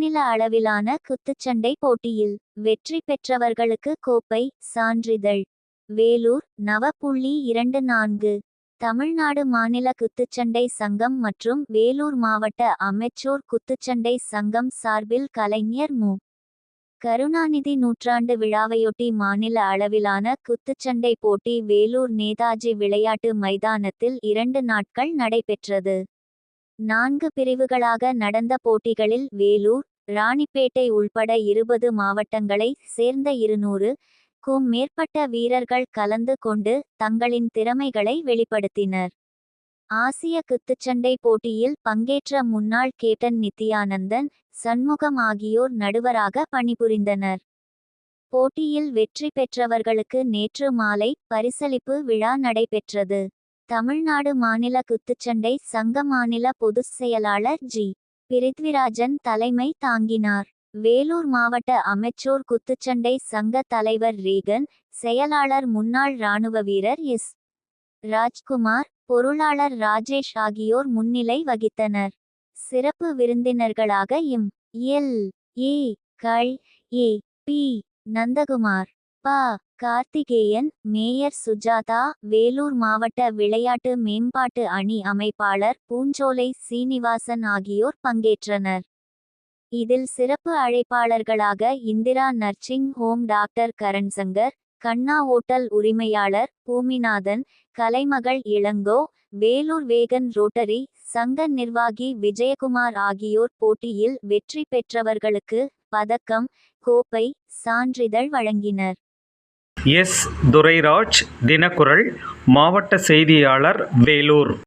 மாநில அளவிலான குத்துச்சண்டை போட்டியில் வெற்றி பெற்றவர்களுக்கு கோப்பை, சான்றிதழ். வேலூர் 9.24. தமிழ்நாடு மாநில குத்துச்சண்டை சங்கம் மற்றும் வேலூர் மாவட்ட அமெச்சூர் குத்துச்சண்டை சங்கம் சார்பில் கலைஞர் மு. கருணாநிதி நூற்றாண்டு விழாவையொட்டி மாநில அளவிலான குத்துச்சண்டை போட்டி வேலூர் நேதாஜி விளையாட்டு மைதானத்தில் 2 நாட்கள் நடைபெற்றது. 4 பிரிவுகளாக நடந்த போட்டிகளில் வேலூர், ராணிப்பேட்டை உள்பட 20 மாவட்டங்களை சேர்ந்த 200க்கும் மேற்பட்ட வீரர்கள் கலந்து கொண்டு தங்களின் திறமைகளை வெளிப்படுத்தினர். ஆசிய குத்துச்சண்டை போட்டியில் பங்கேற்ற முன்னாள் கேப்டன் நித்யானந்தன், சண்முகம் ஆகியோர் நடுவராக பணிபுரிந்தனர். போட்டியில் வெற்றி பெற்றவர்களுக்கு நேற்று மாலை பரிசளிப்பு விழா நடைபெற்றது. தமிழ்நாடு மாநில குத்துச்சண்டை சங்க மாநில பொதுச் செயலாளர் ஜி. பிரித்விராஜன் தலைமை தாங்கினார். வேலூர் மாவட்ட அமெச்சூர் குத்துச்சண்டை சங்க தலைவர் ரீகன், செயலாளர் முன்னாள் இராணுவ வீரர் எஸ். ராஜ்குமார், பொருளாளர் ராஜேஷ் ஆகியோர் முன்னிலை வகித்தனர். சிறப்பு விருந்தினர்களாக எம். எல். ஏ. கள். ஏ. பி. நந்தகுமார், ப. கார்த்திகேயன், மேயர் சுஜாதா, வேலூர் மாவட்ட விளையாட்டு மேம்பாட்டு அணி அமைப்பாளர் பூஞ்சோலை சீனிவாசன் ஆகியோர் பங்கேற்றனர். இதில் சிறப்பு அழைப்பாளர்களாக இந்திரா நர்சிங் ஹோம் டாக்டர் கரண்சங்கர், கண்ணா ஓட்டல் உரிமையாளர் பூமிநாதன், கலைமகள் இளங்கோ, வேலூர் வேகன் ரோட்டரி சங்க நிர்வாகி விஜயகுமார் ஆகியோர் போட்டியில் வெற்றி பெற்றவர்களுக்கு பதக்கம், கோப்பை, சான்றிதழ் வழங்கினர். எஸ். துரைராஜ், தினக்குரல், மாவட்ட செய்தியாளர், வேலூர்.